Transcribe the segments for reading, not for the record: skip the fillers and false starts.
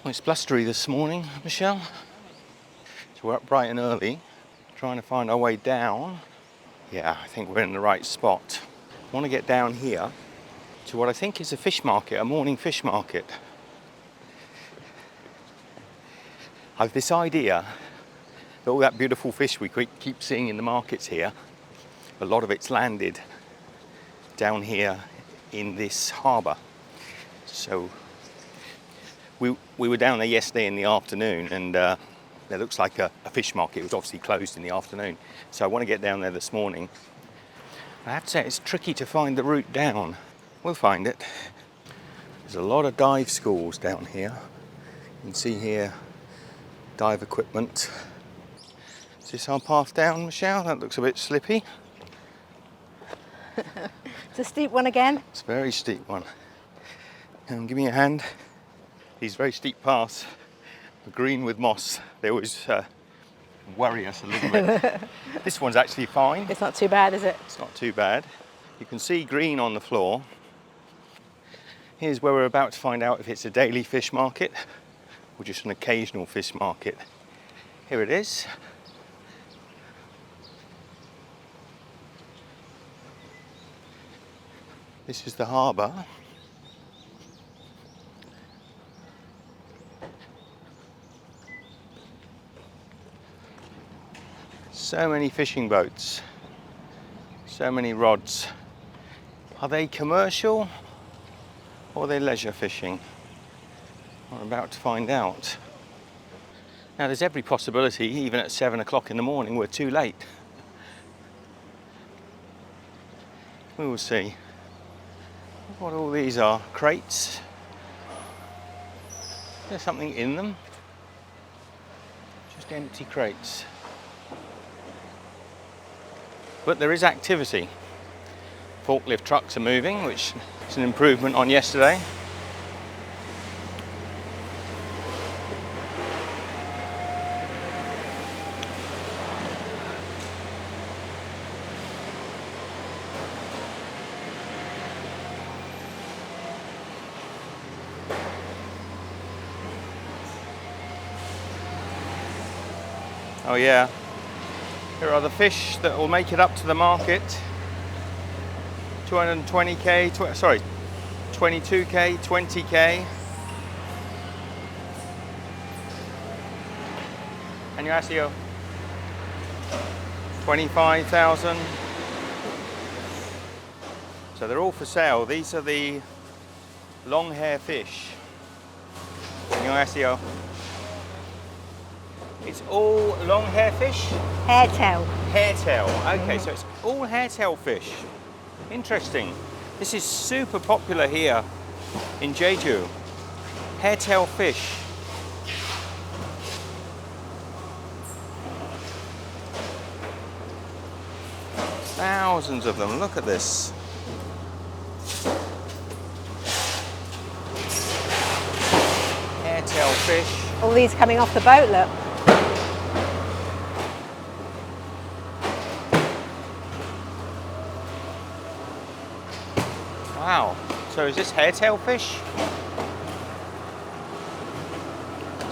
Well, it's blustery this morning, Michelle. So we're up bright and early, trying to find our way down. Yeah, I think we're in the right spot. I want to get down here to what I think is a fish market, a morning fish market. I have this idea that all that beautiful fish we keep seeing in the markets here, a lot of it's landed down here in this harbour. So we were down there yesterday in the afternoon, and there looks like a fish market. It was obviously closed in the afternoon. So I want to get down there this morning. I have to say it's tricky to find the route down. We'll find it. There's a lot of dive schools down here. You can see here dive equipment. Is this our path down, Michelle? That looks a bit slippy. It's a steep one again. It's a very steep one. Give me a hand. These very steep paths are green with moss. They always worry us a little bit. This one's actually fine. It's not too bad, is it? It's not too bad. You can see green on the floor. Here's where we're about to find out if it's a daily fish market or just an occasional fish market. Here it is. This is the harbour. So many fishing boats, so many rods. Are they commercial or are they leisure fishing? We're about to find out. Now there's every possibility, even at 7 o'clock in the morning, we're too late. We will see. What all these are, crates. There's something in them. Just empty crates. But there is activity. Forklift trucks are moving, which is an improvement on yesterday. Oh yeah. Here are the fish that will make it up to the market. 220k, 22k, 20k. 안녕하세요. 25,000. So they're all for sale. These are the long hair fish. 안녕하세요. It's all long hair fish? Hairtail. Hairtail, okay, so it's all hairtail fish. Interesting. This is super popular here in Jeju. Hairtail fish. Thousands of them, look at this. Hairtail fish. All these coming off the boat, look. Wow, so is this hairtail fish?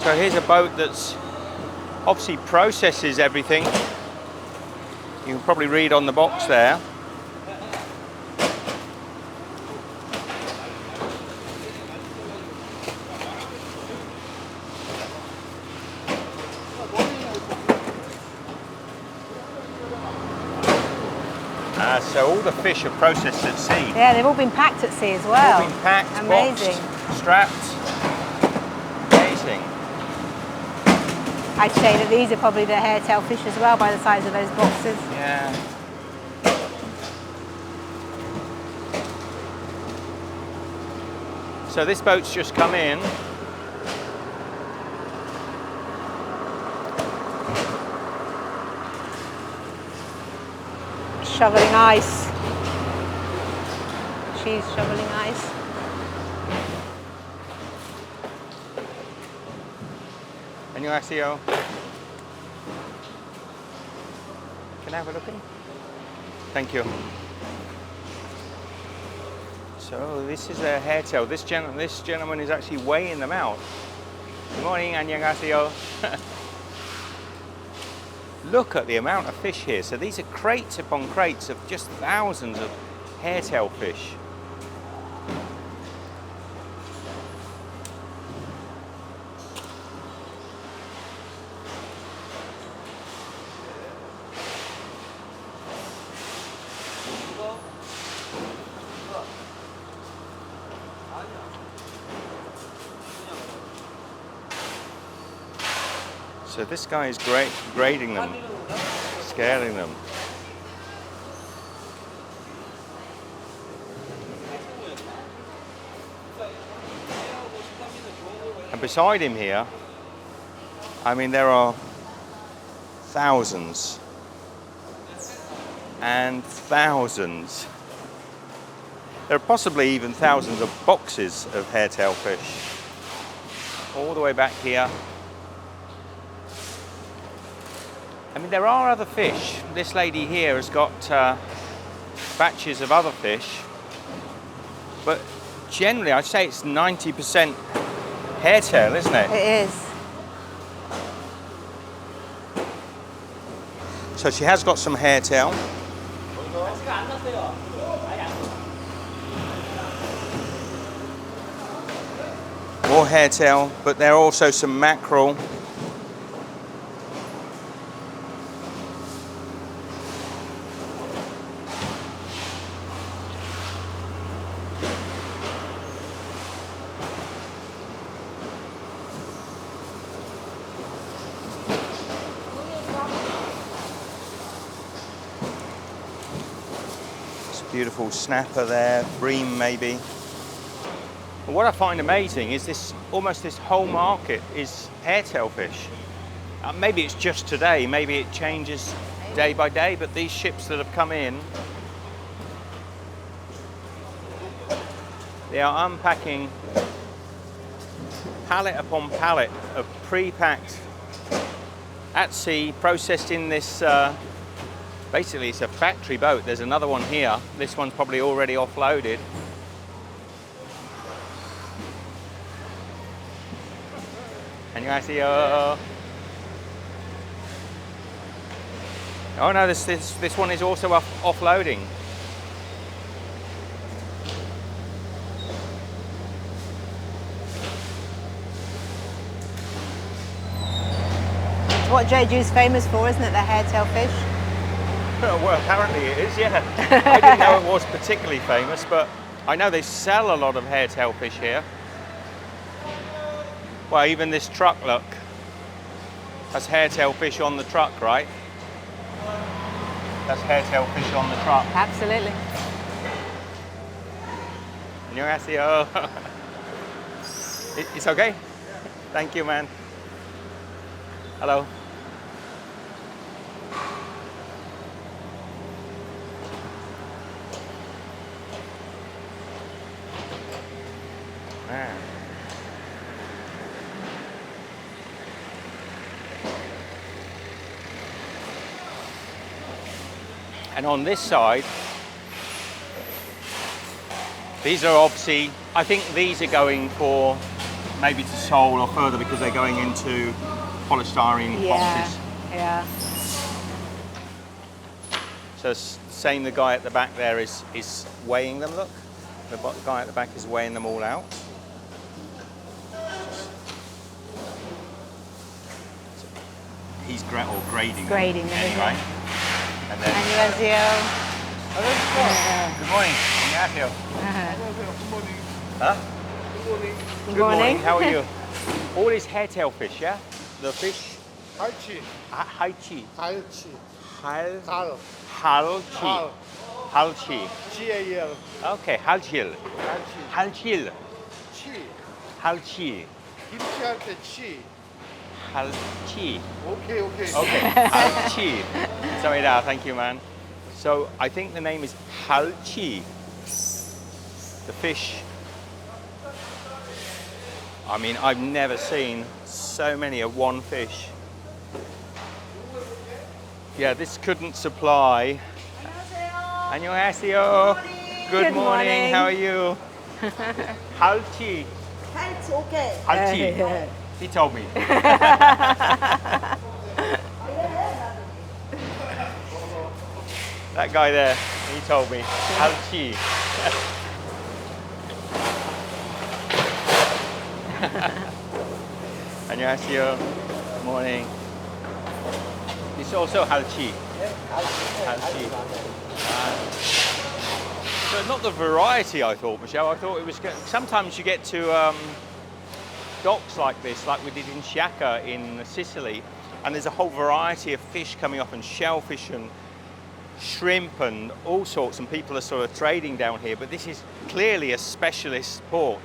So here's a boat that's obviously processes everything. You can probably read on the box there. So all the fish are processed at sea. Yeah, they've all been packed at sea as well. All been packed, amazing. Boxed, strapped. Amazing. I'd say that these are probably the hairtail fish as well by the size of those boxes. Yeah. So this boat's just come in. Shoveling ice. She's shoveling ice. 안녕하세요. Can I have a look in? Thank you. So this is a hairtail. This gentleman is actually weighing them out. Good morning, 안녕하세요. Look at the amount of fish here. So these are crates upon crates of just thousands of hairtail fish. So this guy is grading them, scaling them. And beside him here, I mean, there are thousands and thousands. There are possibly even thousands of boxes of hairtail fish. All the way back here. I mean, there are other fish. This lady here has got batches of other fish, but generally I'd say it's 90% hairtail, isn't it? It is. So she has got some hairtail. More hairtail, but there are also some mackerel. Beautiful snapper there, bream maybe. But what I find amazing is this whole market is hairtail fish. Maybe it's just today, maybe it changes day by day, but these ships that have come in, they are unpacking pallet upon pallet of pre-packed at sea, processed in this basically, it's a factory boat. There's another one here. This one's probably already offloaded. 안녕하세요. Oh no, this one is also offloading. It's what Jeju's famous for, isn't it? The hairtail fish. Well, apparently it is, yeah. I didn't know it was particularly famous, but I know they sell a lot of hairtail fish here. Well, even this truck, look, has hairtail fish on the truck, right? That's hairtail fish on the truck. Absolutely. 안녕하세요. It's okay? Thank you, man. Hello. And on this side, these are obviously, I think these are going for maybe to Seoul or further because they're going into polystyrene boxes. Yeah. So same, the guy at the back there is weighing them, look. The guy at the back is weighing them all out. He's grading them anyway. And then, 안녕하세요. good morning. 안녕하세요. Huh? Good morning. How are you? All these hairtail fish, yeah? The fish? 할치, Haichi. 갈치, Hal. 갈, Halchi. Halchi. GAL, Okay, halchil. 갈치, Halchil. 치, Halchi. 김치할 때 치. Halchi. 오케이. Okay, halchi. Sorry, thank you, man. So I think the name is halchi. The fish. I mean, I've never seen so many of one fish. Yeah, this couldn't supply. 안녕하세요. Good morning. How are you? halchi. It's okay. halchi. He told me. That guy there, he told me. Halchi. 안녕하세요. Morning. It's also halchi. Halchi. So not the variety I thought, Michelle. I thought it was. Sometimes you get to docks like this, like we did in Sciacca in Sicily, and there's a whole variety of fish coming up, and shellfish and shrimp and all sorts, and people are sort of trading down here. But this is clearly a specialist port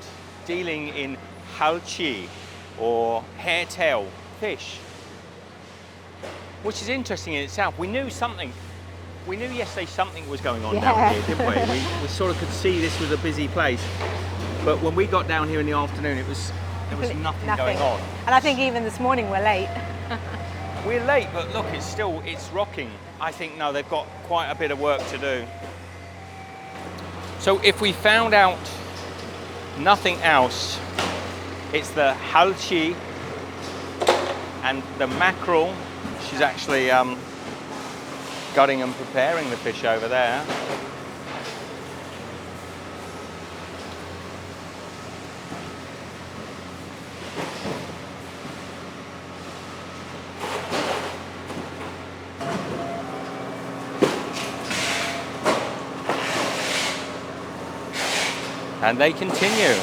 dealing in halchi or hairtail fish, which is interesting in itself. We knew yesterday something was going on down here, didn't we? We sort of could see this was a busy place, but when we got down here in the afternoon, there was nothing going on. And I think even this morning we're late. We're late, but look, it's rocking. I think, no, they've got quite a bit of work to do. So if we found out nothing else, it's the halchi and the mackerel. She's actually gutting and preparing the fish over there. And they continue.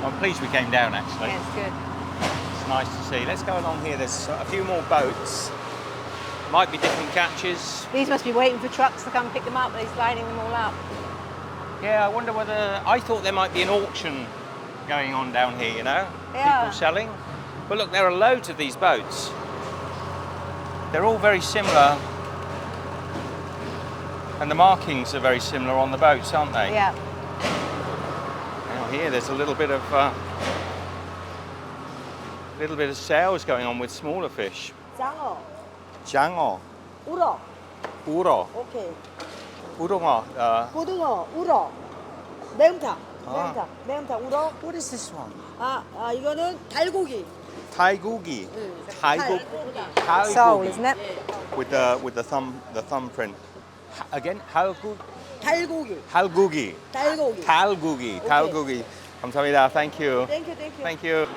I'm pleased we came down, actually. Yeah, it's good. It's nice to see. Let's go along here. There's a few more boats. Might be different catches. These must be waiting for trucks to come pick them up, but he's lining them all up. Yeah, I wonder whether... I thought there might be an auction going on down here, you know? Yeah. People selling. But look, there are loads of these boats. They're all very similar. And the markings are very similar on the boats, aren't they? Yeah. Now here, there's a little bit of sales going on with smaller fish. 장어, 장어, 우럭, 우럭, 오케이. 우렁어. 고등어, 우럭, 매운탕, 아. 매운탕, 우럭. What is this one? 이거는 달고기. Thaigogi. 달고기. Sole, isn't it? With the thumbprint. Again, halgogi. 달고기. Halgogi. 달고기. Talgogi. Okay. Talgogi. 감사합니다. Thank you. Thank you. Thank you.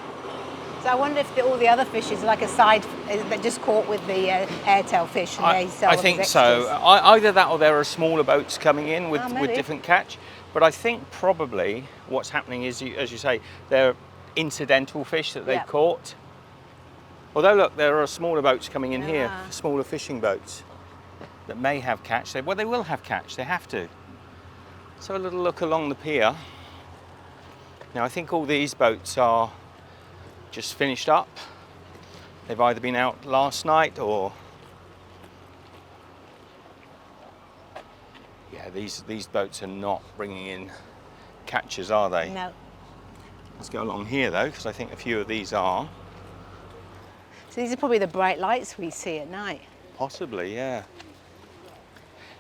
So I wonder if all the other fish is like a side, they're just caught with the hairtail fish and they sell I them think as so. extras. Either that or there are smaller boats coming in with maybe. different catch. But I think probably what's happening is, as you say, they're incidental fish that they've Yeah. caught. Although, look, there are smaller boats coming in here, Ah. smaller fishing boats that may have catch. Well, they will have catch, they have to. So a little look along the pier. Now, I think all these boats are just finished up. They've either been out last night or... Yeah, these boats are not bringing in catches, are they? No. Let's go along here, though, because I think a few of these are. So these are probably the bright lights we see at night. Possibly, yeah.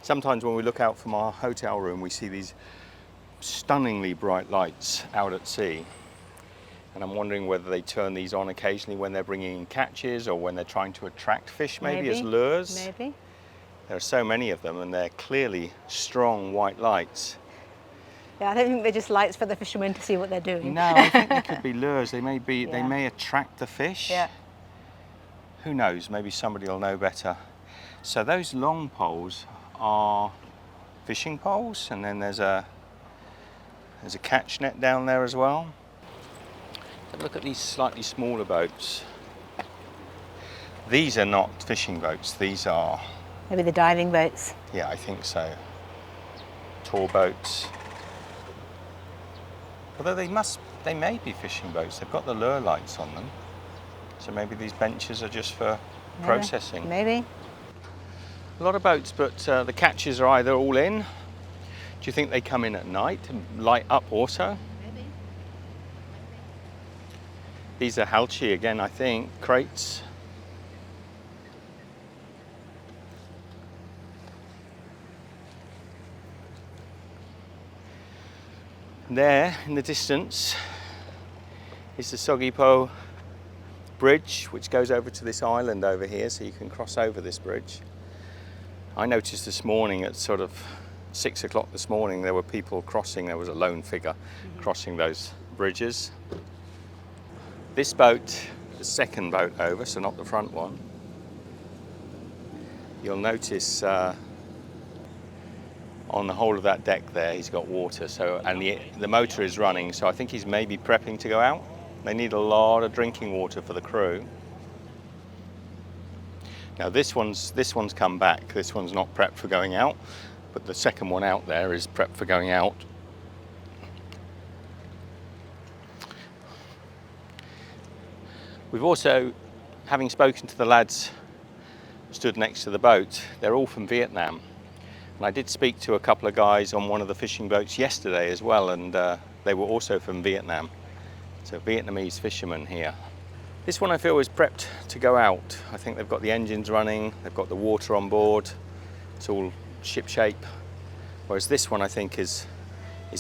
Sometimes when we look out from our hotel room, we see these stunningly bright lights out at sea. And I'm wondering whether they turn these on occasionally when they're bringing in catches or when they're trying to attract fish, maybe as lures. Maybe. There are so many of them and they're clearly strong white lights. Yeah, I don't think they're just lights for the fishermen to see what they're doing. No, I think they could be lures. They may be. They Yeah. may attract the fish. Yeah. Who knows? Maybe somebody will know better. So those long poles are fishing poles, and then there's a catch net down there as well. Have a look at these slightly smaller boats. These are not fishing boats. These are, Maybe the diving boats. yeah, I think so. Tour boats. Although they may be fishing boats. They've got the lure lights on them. So maybe these benches are just for processing. Maybe. A lot of boats, but the catches are either all in Do you think they come in at night to light up also? Maybe. These are halchi again, I think, crates. There, in the distance, is the Seogwipo Bridge, which goes over to this island over here, so you can cross over this bridge. I noticed this morning at sort of 6 o'clock this morning, there were people crossing. There was a lone figure crossing those bridges. This boat, the second boat over, so not the front one, you'll notice on the whole of that deck there, he's got water. So, and the motor is running, so I think he's maybe prepping to go out. They need a lot of drinking water for the crew. Now this one's come back. This one's not prepped for going out, but the second one out there is prepped for going out. We've also, having spoken to the lads stood next to the boat, they're all from Vietnam. And I did speak to a couple of guys on one of the fishing boats yesterday as well, and they were also from Vietnam. So Vietnamese fishermen here. This one I feel is prepped to go out. I think they've got the engines running, they've got the water on board, it's all ship shape. Whereas this one I think is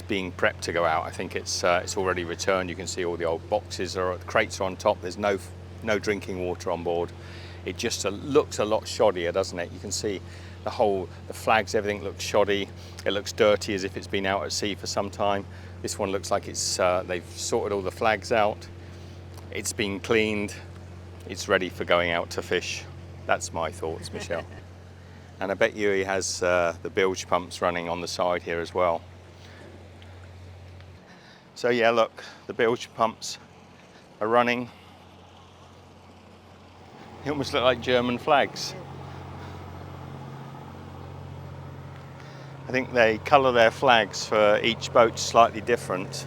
being prepped to go out. I think it's already returned. You can see all the old boxes, the crates are on top. There's no drinking water on board. It just looks a lot shoddier, doesn't it? You can see the flags, everything looks shoddy. It looks dirty, as if it's been out at sea for some time. This one looks like they've sorted all the flags out. It's been cleaned. It's ready for going out to fish. That's my thoughts, Michelle. And I bet you he has the bilge pumps running on the side here as well. So yeah, look, the bilge pumps are running. They almost look like German flags. I think they colour their flags for each boat slightly different.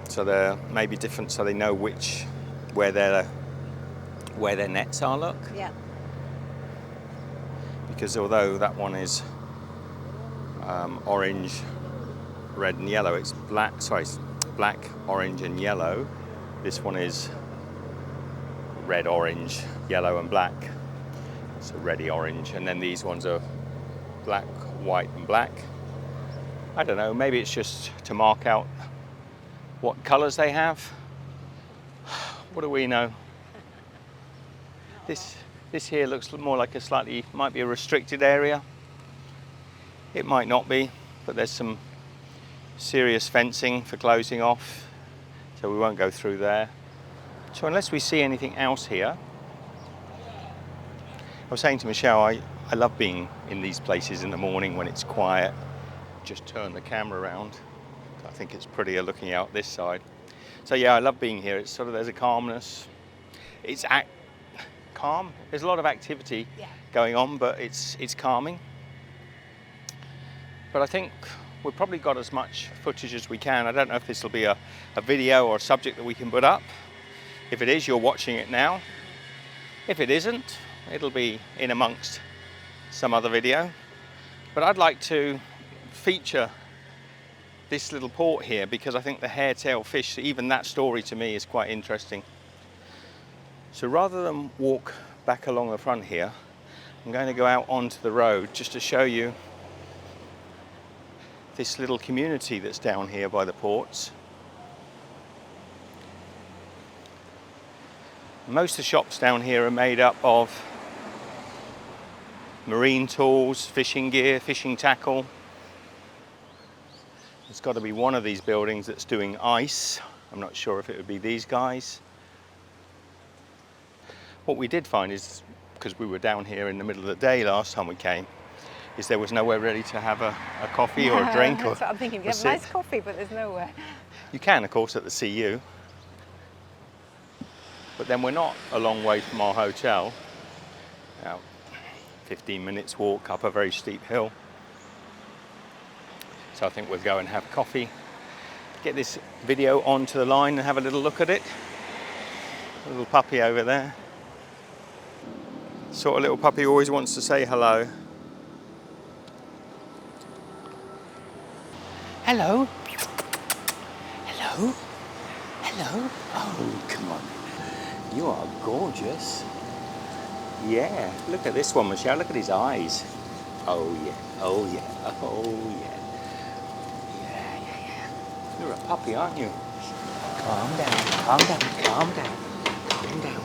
So they're maybe different, so they know where their nets are, look. Yeah. Because although that one is orange, red and yellow, it's black, orange and yellow. This one is red, orange, yellow and black. So reddy orange, and then these ones are black, white and black. I don't know, maybe it's just to mark out what colours they have. What do we know? This here looks more like might be a restricted area. It might not be, but there's some serious fencing for closing off, so we won't go through there. So unless we see anything else here, I was saying to Michelle, I love being in these places in the morning when it's quiet. Just turn the camera around. I think it's prettier looking out this side. So yeah, I love being here. It's there's a calmness. It's calm. There's a lot of activity going on, but it's calming. But I think we've probably got as much footage as we can. I don't know if this will be a video or a subject that we can put up. If it is, you're watching it now. If it isn't, it'll be in amongst some other video. But I'd like to feature this little port here because I think the Hairtail Fish, even that story to me is quite interesting. So rather than walk back along the front here, I'm going to go out onto the road just to show you this little community that's down here by the ports. Most of the shops down here are made up of marine tools, fishing gear, fishing tackle. There's got to be one of these buildings that's doing ice. I'm not sure if it would be these guys. What we did find is, because we were down here in the middle of the day last time we came, is there was nowhere really to have a coffee or a drink. That's what I'm thinking. You have a nice coffee, but there's nowhere. You can, of course, at the CU. But then we're not a long way from our hotel. About 15 minutes walk up a very steep hill. So I think we'll go and have coffee, get this video onto the line and have a little look at it. A little puppy over there. Sort of little puppy who always wants to say hello. Hello. Hello. Hello. Oh, come on. You are gorgeous. Yeah. Look at this one, Michelle. Look at his eyes. Oh, yeah. Oh, yeah. Oh, yeah. Yeah, yeah, yeah. You're a puppy, aren't you? Calm down. Calm down. Calm down. Calm down.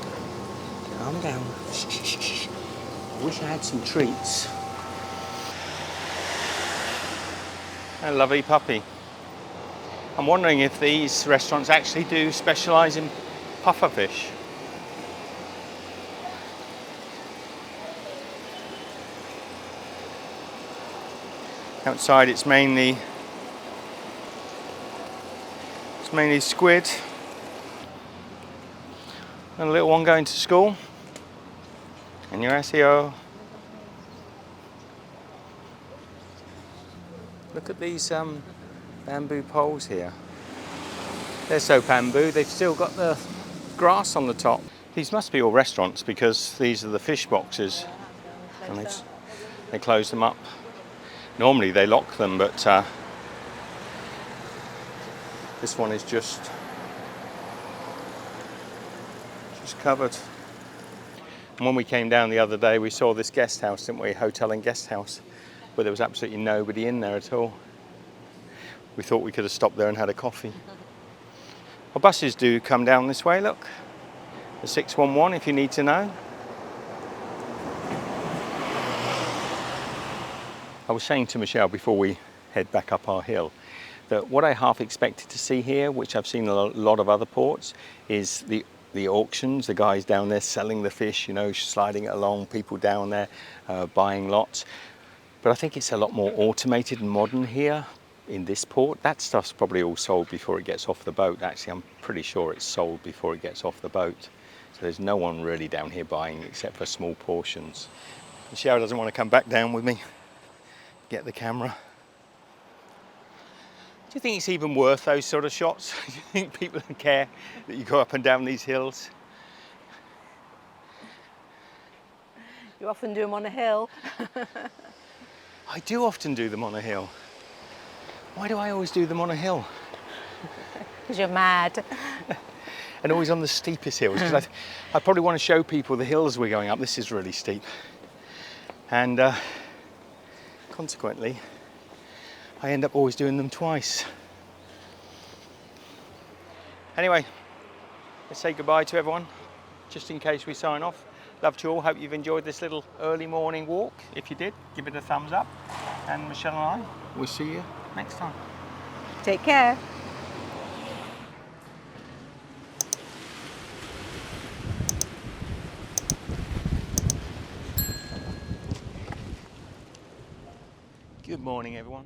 Calm down. Shh, shh, shh, shh. I wish I had some treats. A lovely puppy. I'm wondering if these restaurants actually do specialise in puffer fish. Outside it's mainly squid. And a little one going to school. And your SEO. Look at these bamboo poles here. They're so bamboo, they've still got the grass on the top. These must be all restaurants because these are the fish boxes. And they close them up. Normally they lock them, but this one is just covered. And when we came down the other day, we saw this guest house, didn't we? Hotel and guest house, but there was absolutely nobody in there at all. We thought we could have stopped there and had a coffee. Well, buses do come down this way, look. The 611 if you need to know. I was saying to Michelle before we head back up our hill that what I half expected to see here, which I've seen in a lot of other ports, is the auctions, the guys down there selling the fish, you know, sliding it along, people down there buying lots. But I think it's a lot more automated and modern here in this port. That stuff's probably all sold before it gets off the boat. Actually, I'm pretty sure it's sold before it gets off the boat. So there's no one really down here buying except for small portions. Michelle doesn't want to come back down with me. Get the camera. Do you think it's even worth those sort of shots? Do you think people care that you go up and down these hills? You often do them on a hill. I do often do them on a hill. Why do I always do them on a hill? Because you're mad. And always on the steepest hills. Because I probably want to show people the hills we're going up. This is really steep. And consequently, I end up always doing them twice. Anyway, let's say goodbye to everyone, just in case we sign off. Love to you all. Hope you've enjoyed this little early morning walk. If you did, give it a thumbs up. And Michelle and I will see you next time. Take care. Good morning, everyone.